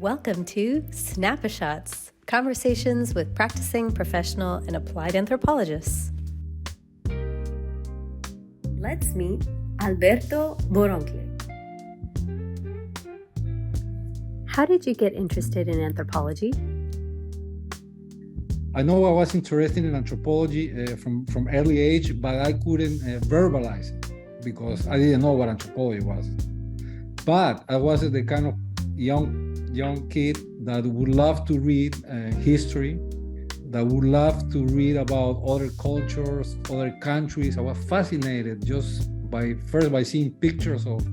Welcome to sNAPAshots, conversations with practicing professional and applied anthropologists. Let's meet Alberto Buoroncle. How did you get interested in anthropology? I know I was interested in anthropology from early age, but I couldn't verbalize it because I didn't know what anthropology was. But I was the kind of young kid that would love to read history, that would love to read about other cultures, other countries. I was fascinated just by seeing pictures of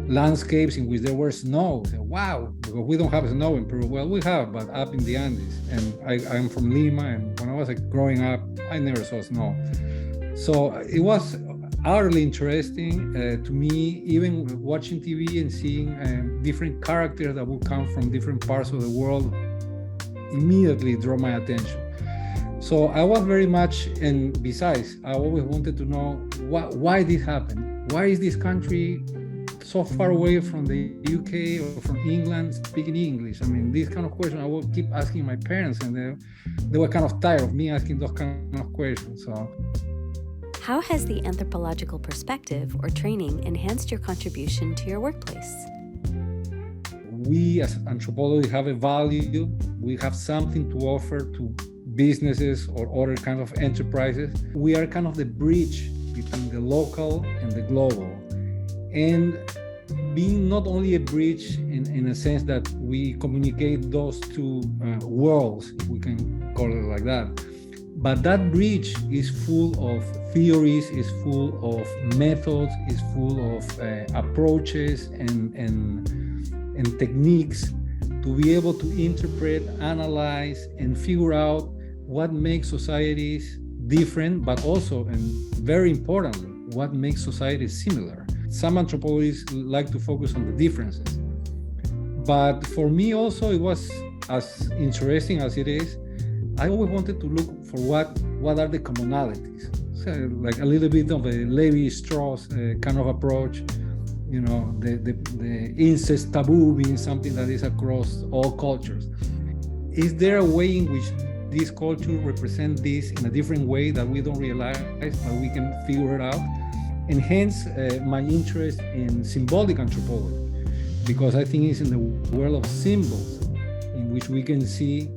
landscapes in which there was snow. I said, wow, because we don't have snow in Peru. Well, we have, but up in the Andes. And I'm from Lima, and when I was growing up, I never saw snow. So it was utterly interesting to me, even watching TV and seeing different characters that would come from different parts of the world immediately drew my attention. So I was very much, and besides, I always wanted to know why this happened. Why is this country so far away from the UK or from England speaking English? I mean, this kind of question I would keep asking my parents, and they were kind of tired of me asking those kind of questions. So, how has the anthropological perspective or training enhanced your contribution to your workplace? We as anthropologists have a value. We have something to offer to businesses or other kinds of enterprises. We are kind of the bridge between the local and the global. And being not only a bridge in a sense that we communicate those two worlds, if we can call it like that, but that bridge is full of theories, is full of methods, is full of approaches and techniques to be able to interpret, analyze, and figure out what makes societies different, but also, and very importantly, what makes societies similar. Some anthropologists like to focus on the differences. But for me also, it was as interesting as it is. I always wanted to look for what are the commonalities. So like a little bit of a Levi-Strauss kind of approach, you know, the incest taboo being something that is across all cultures. Is there a way in which this culture represents this in a different way that we don't realize, but we can figure it out? And hence my interest in symbolic anthropology, because I think it's in the world of symbols in which we can see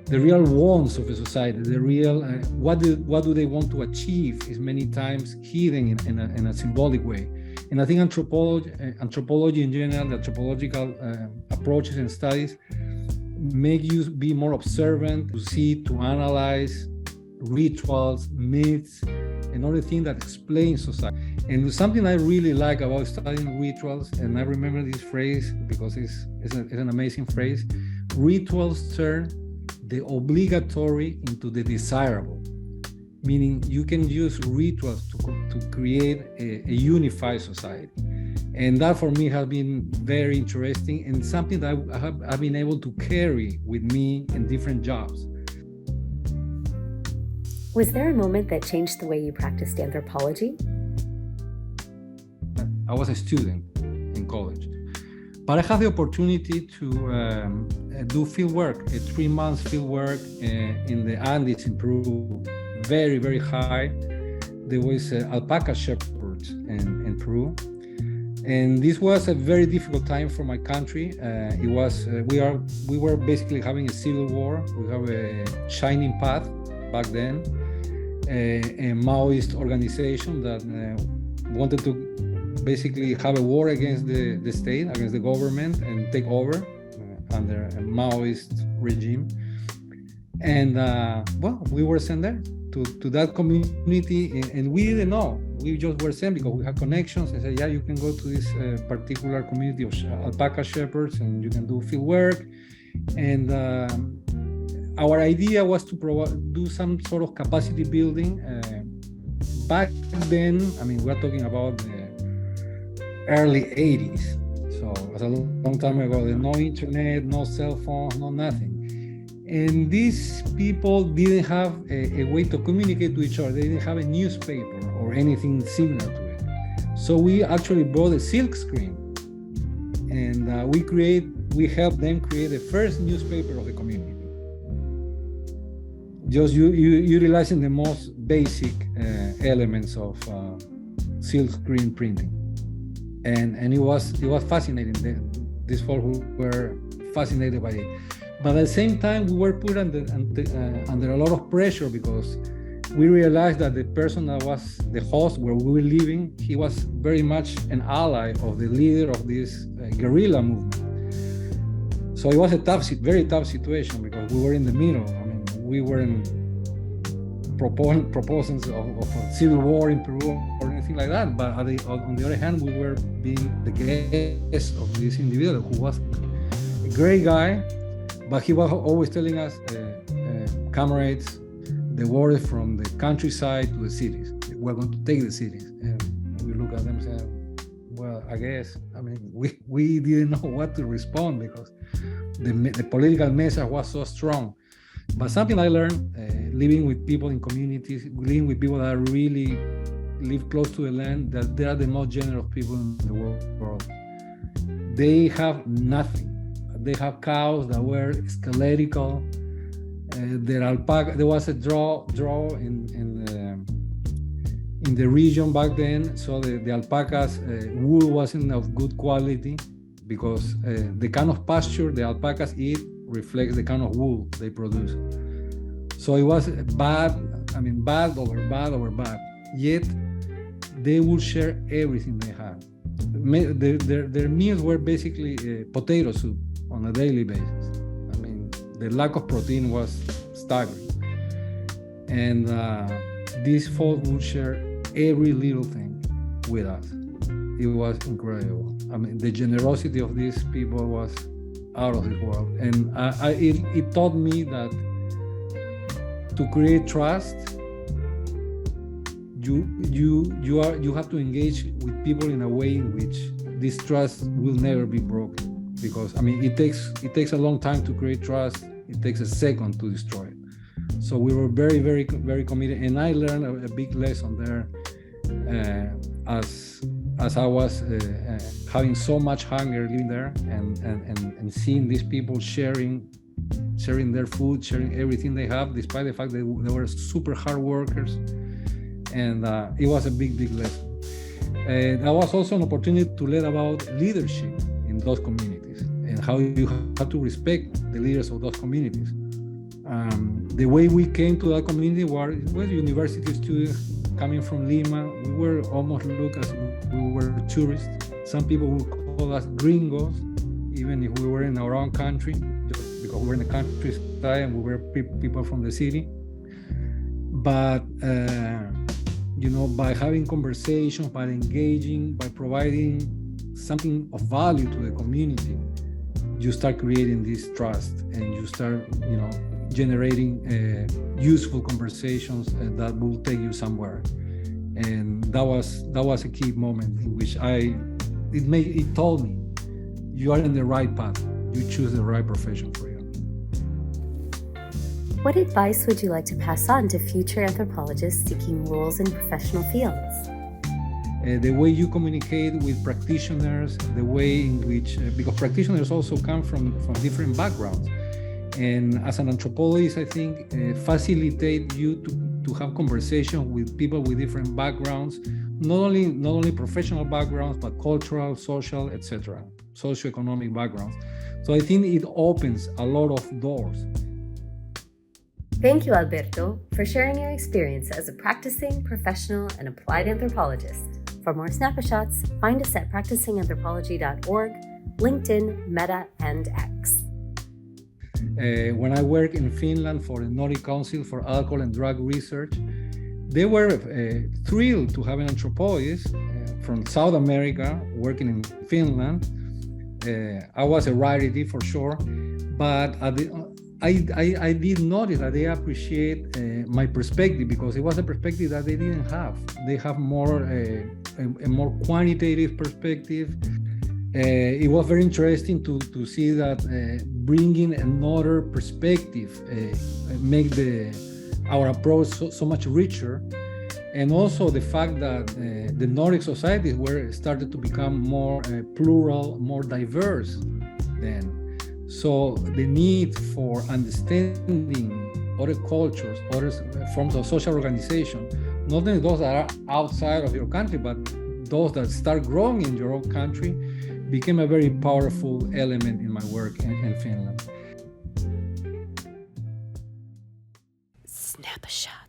the real wants of a society, the real, what do they want to achieve is many times hidden in a symbolic way. And I think anthropology in general, the anthropological approaches and studies make you be more observant, to see, to analyze rituals, myths, and other things that explain society. And something I really like about studying rituals, and I remember this phrase because it's an amazing phrase, rituals turn the obligatory into the desirable, meaning you can use rituals to create a unified society. And that for me has been very interesting and something that I've been able to carry with me in different jobs. Was there a moment that changed the way you practiced anthropology? I was a student in college, but I had the opportunity to do field work, a 3-month field work in the Andes in Peru, very, very high. There was alpaca shepherds in Peru. And this was a very difficult time for my country. It was we were basically having a civil war. We have a Shining Path back then, a Maoist organization that wanted to basically have a war against the state, against the government, and take over under a Maoist regime. And well, we were sent there to that community, and we didn't know. We just were sent because we had connections and said, yeah, you can go to this particular community of alpaca shepherds and you can do field work. And our idea was to do some sort of capacity building. Back then, I mean, we're talking about the early 80s. So it was a long time ago. There's no internet, no cell phones, no nothing. And these people didn't have a way to communicate to each other. They didn't have a newspaper or anything similar to it. So we actually brought a silk screen. And and we helped them create the first newspaper of the community. Just utilizing the most basic elements of silk screen printing, and it was fascinating. These folks who were fascinated by it, but at the same time, we were put under a lot of pressure because we realized that the person that was the host where we were living, he was very much an ally of the leader of this guerrilla movement. So it was a very tough situation because we were in the middle. I mean, we weren't proposing of a civil war in Peru or anything like that. But on the other hand, we were being the guests of this individual who was a great guy, but he was always telling us, comrades, the war is from the countryside to the cities. We're going to take the cities. And we look at them and say, well, I guess, I mean, we didn't know what to respond because the political message was so strong. But something I learned living with people in communities, living with people that really live close to the land, that they are the most generous people in the world. They have nothing. They have cows that were skeletal. Their alpaca. There was a draw in the region back then, so the alpacas' wool wasn't of good quality because the kind of pasture the alpacas eat reflects the kind of wool they produce. So it was bad over bad. Yet they would share everything they had. Their meals were basically potato soup on a daily basis. I mean, the lack of protein was staggering. And these folks would share every little thing with us. It was incredible. I mean, the generosity of these people was out of this world. And it taught me that to create trust, you have to engage with people in a way in which this trust will never be broken. Because I mean, it takes a long time to create trust. It takes a second to destroy it. So we were very, very, very committed, and I learned a big lesson there as I was having so much hunger living there and seeing these people sharing their food, sharing everything they have, despite the fact that they were super hard workers. And it was a big, big lesson. That was also an opportunity to learn about leadership in those communities and how you have to respect the leaders of those communities. The way we came to that community were university students coming from Lima. We were almost looked as we were tourists. Some people would call us gringos, even if we were in our own country, just because we were in the countryside and we were people from the city. But by having conversations, by engaging, by providing something of value to the community, you start creating this trust, and you start, generating useful conversations that will take you somewhere. And that was a key moment in which it told me, you are in the right path. You choose the right profession for you. What advice would you like to pass on to future anthropologists seeking roles in professional fields? The way you communicate with practitioners, the way in which, because practitioners also come from different backgrounds. And as an anthropologist, I think facilitate you to have conversations with people with different backgrounds, not only professional backgrounds, but cultural, social, etc., socioeconomic backgrounds. So I think it opens a lot of doors. Thank you, Alberto, for sharing your experience as a practicing, professional, and applied anthropologist. For more sNAPAshots, find us at practicinganthropology.org, LinkedIn, Meta, and X. When I worked in Finland for the Nordic Council for Alcohol and Drug Research, they were thrilled to have an anthropologist from South America working in Finland. I was a rarity for sure, but I did notice that they appreciate my perspective, because it was a perspective that they didn't have. They have more a more quantitative perspective. It was very interesting to see that bringing another perspective make our approach so much richer. And also the fact that the Nordic societies were started to become more plural, more diverse then. So the need for understanding other cultures, other forms of social organization, not only those that are outside of your country, but those that start growing in your own country, became a very powerful element in my work in Finland. SNAPAshots.